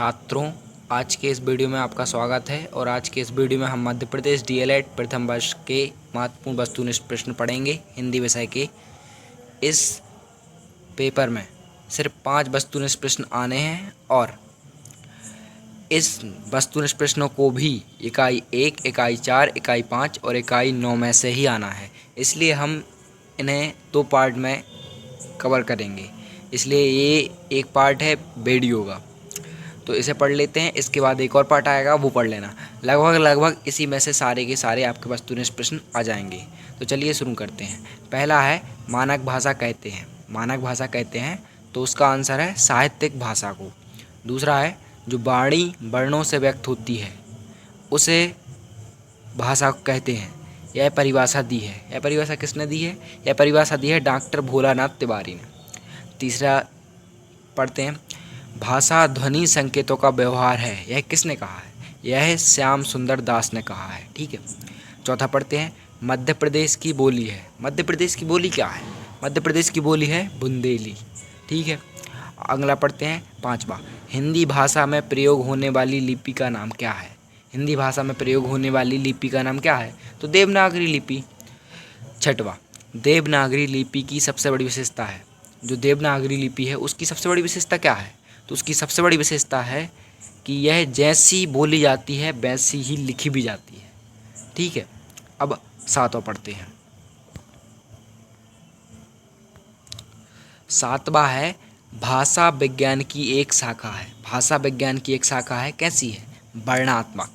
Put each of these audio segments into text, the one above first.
छात्रों, आज के इस वीडियो में आपका स्वागत है। और आज के इस वीडियो में हम मध्य प्रदेश डीएलएड प्रथम वर्ष के महत्वपूर्ण वस्तुनिष्ठ प्रश्न पढ़ेंगे। हिंदी विषय के इस पेपर में सिर्फ 5 वस्तुनिष्ठ प्रश्न आने हैं और इस वस्तुनिष्ठ प्रश्नों को भी इकाई 1, इकाई 4, इकाई 5 और इकाई 9 में से ही आना है। इसलिए हम इन्हें 2 पार्ट में कवर करेंगे। इसलिए ये एक पार्ट है वीडियो का, तो इसे पढ़ लेते हैं। इसके बाद एक और पार्ट आएगा, वो पढ़ लेना। लगभग इसी में से सारे के सारे आपके वस्तुनिष्ठ प्रश्न आ जाएंगे। तो चलिए शुरू करते हैं। पहला है मानक भाषा कहते हैं। मानक भाषा कहते हैं तो उसका आंसर है साहित्यिक भाषा को। दूसरा है जो वाणी वर्णों से व्यक्त होती है उसे भाषा कहते हैं। यह परिभाषा दी है। यह परिभाषा किसने दी है? यह परिभाषा दी है डॉक्टर भोलानाथ तिवारी ने। तीसरा पढ़ते हैं, भाषा ध्वनि संकेतों का व्यवहार है। यह किसने कहा है? यह श्याम सुंदर दास ने कहा है। ठीक है। चौथा पढ़ते हैं, मध्य प्रदेश की बोली है। मध्य प्रदेश की बोली क्या है? मध्य प्रदेश की बोली है बुंदेली। ठीक है। अगला पढ़ते हैं, पांचवा, हिंदी भाषा में प्रयोग होने वाली लिपि का नाम क्या है? हिंदी भाषा में प्रयोग होने वाली लिपि का नाम क्या है? तो देवनागरी लिपि। छठवा, देवनागरी लिपि की सबसे बड़ी विशेषता है। जो देवनागरी लिपि है उसकी सबसे बड़ी विशेषता क्या है? तो उसकी सबसे बड़ी विशेषता है कि यह जैसी बोली जाती है वैसी ही लिखी भी जाती है। ठीक है। अब सातवां पढ़ते हैं। सातवां है भाषा विज्ञान की एक शाखा है। भाषा विज्ञान की एक शाखा है, कैसी है? वर्णनात्मक।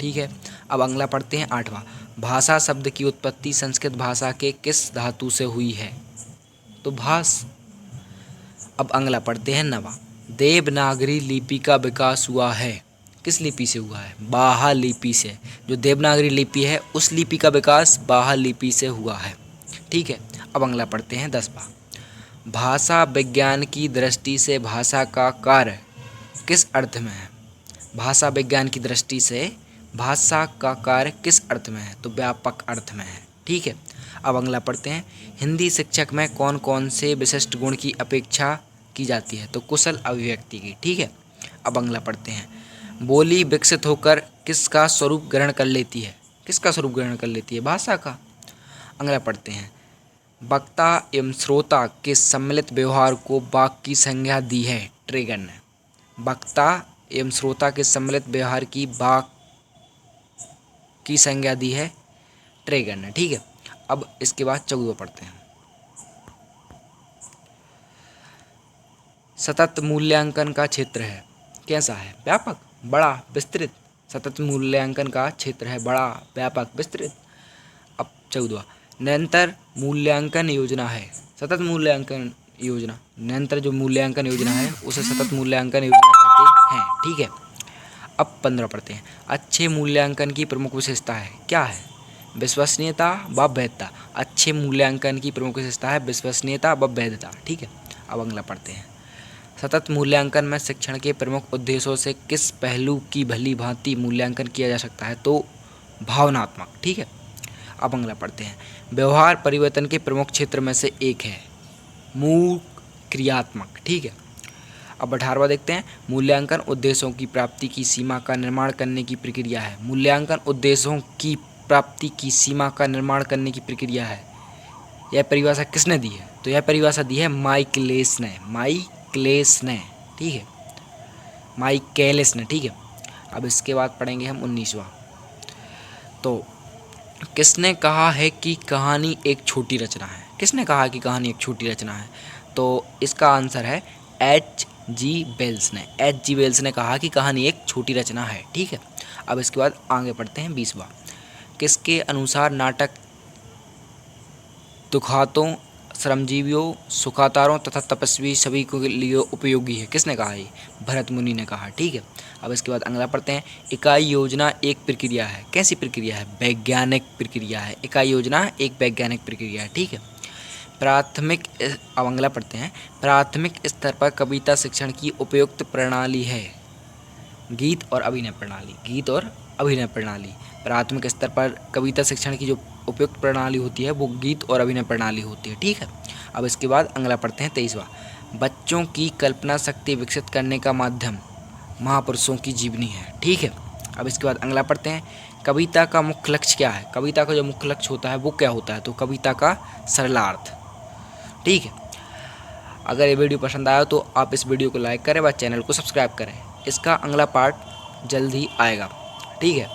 ठीक है। अब अगला पढ़ते हैं, आठवां, भाषा शब्द की उत्पत्ति संस्कृत भाषा के किस धातु से हुई है? तो भास। अब अगला पढ़ते हैं, नवां, देवनागरी लिपि का विकास हुआ है। किस लिपि से हुआ है? बाहा लिपि से। जो देवनागरी लिपि है उस लिपि का विकास बाहा लिपि से हुआ है। ठीक है। अब अगला पढ़ते हैं, 10वां, भाषा विज्ञान की दृष्टि से भाषा का कार्य किस अर्थ में है? भाषा विज्ञान की दृष्टि से भाषा का कार्य किस अर्थ में है? तो व्यापक अर्थ में है। ठीक है। अब अगला पढ़ते हैं, हिंदी शिक्षक में कौन कौन से विशिष्ट गुण की अपेक्षा की जाती है? तो कुशल अभिव्यक्ति की। ठीक है। अब अगला पढ़ते हैं, बोली विकसित होकर किसका स्वरूप ग्रहण कर लेती है? किसका स्वरूप ग्रहण कर लेती है? भाषा का। अगला पढ़ते हैं, वक्ता एवं श्रोता के सम्मिलित व्यवहार को वाक्य की संज्ञा दी है ट्रेगर ने। वक्ता एवं श्रोता के सम्मिलित व्यवहार की वाक्य की संज्ञा दी है ट्रेगर ने। ठीक है। अब इसके बाद 14वां पढ़ते हैं, सतत मूल्यांकन का क्षेत्र है कैसा है? व्यापक, बड़ा, विस्तृत। सतत मूल्यांकन का क्षेत्र है बड़ा, व्यापक, विस्तृत। अब 14वां, निरंतर मूल्यांकन योजना है। सतत मूल्यांकन योजना, निरंतर जो मूल्यांकन योजना है उसे सतत मूल्यांकन योजना कहते हैं। ठीक है। अब 15 पढ़ते हैं, अच्छे मूल्यांकन की प्रमुख विशेषता है क्या है? विश्वसनीयता व वैधता। अच्छे मूल्यांकन की प्रमुख विशेषता है विश्वसनीयता व वैधता। ठीक है। अब अगला पढ़ते हैं, सतत मूल्यांकन में शिक्षण के प्रमुख उद्देश्यों से किस पहलू की भली भांति मूल्यांकन किया जा सकता है? तो भावनात्मक। ठीक है। अब अगला पढ़ते हैं, व्यवहार परिवर्तन के प्रमुख क्षेत्र में से एक है मूल क्रियात्मक। ठीक है। अब 18वां देखते हैं, मूल्यांकन उद्देश्यों की प्राप्ति की सीमा का निर्माण करने की प्रक्रिया है। मूल्यांकन उद्देश्यों की प्राप्ति की सीमा का निर्माण करने की प्रक्रिया है। यह परिभाषा किसने दी है? तो यह परिभाषा दी है माइकलेस ने। माइकलेस ने। ठीक है। माइकलेस ने। ठीक है। अब इसके बाद पढ़ेंगे हम 19वां, तो किसने कहा है कि कहानी एक छोटी रचना है? किसने कहा कि कहानी एक छोटी रचना है? तो इसका आंसर है H.G. वेल्स ने। H.G. वेल्स ने कहा कि कहानी एक छोटी रचना है। ठीक है। अब इसके बाद आगे पढ़ते हैं 20वां, किसके अनुसार नाटक दुखातों, श्रमजीवियों, सुखातारों तथा तपस्वी सभी के लिए उपयोगी है? किसने कहा? ये भरत मुनि ने कहा। ठीक है। अब इसके बाद अगला पढ़ते हैं, इकाई योजना एक प्रक्रिया है। कैसी प्रक्रिया है? वैज्ञानिक प्रक्रिया है। इकाई योजना एक वैज्ञानिक प्रक्रिया है। ठीक है। प्राथमिक, अब अगला पढ़ते हैं, प्राथमिक स्तर पर कविता शिक्षण की उपयुक्त प्रणाली है गीत और अभिनय प्रणाली। गीत और अभिनय प्रणाली। प्राथमिक स्तर पर कविता शिक्षण की जो उपयुक्त प्रणाली होती है वो गीत और अभिनय प्रणाली होती है। ठीक है। अब इसके बाद अगला पढ़ते हैं 23वां, बच्चों की कल्पना शक्ति विकसित करने का माध्यम महापुरुषों की जीवनी है। ठीक है, अब इसके बाद अगला पढ़ते हैं। कविता का मुख्य लक्ष्य क्या है? कविता का जो मुख्य लक्ष्य होता है वो क्या होता है? तो कविता का सरलार्थ। ठीक है, अगर ये वीडियो पसंद आया तो आप इस वीडियो को लाइक करें व चैनल को सब्सक्राइब करें। इसका अगला पार्ट जल्द ही आएगा। ठीक है,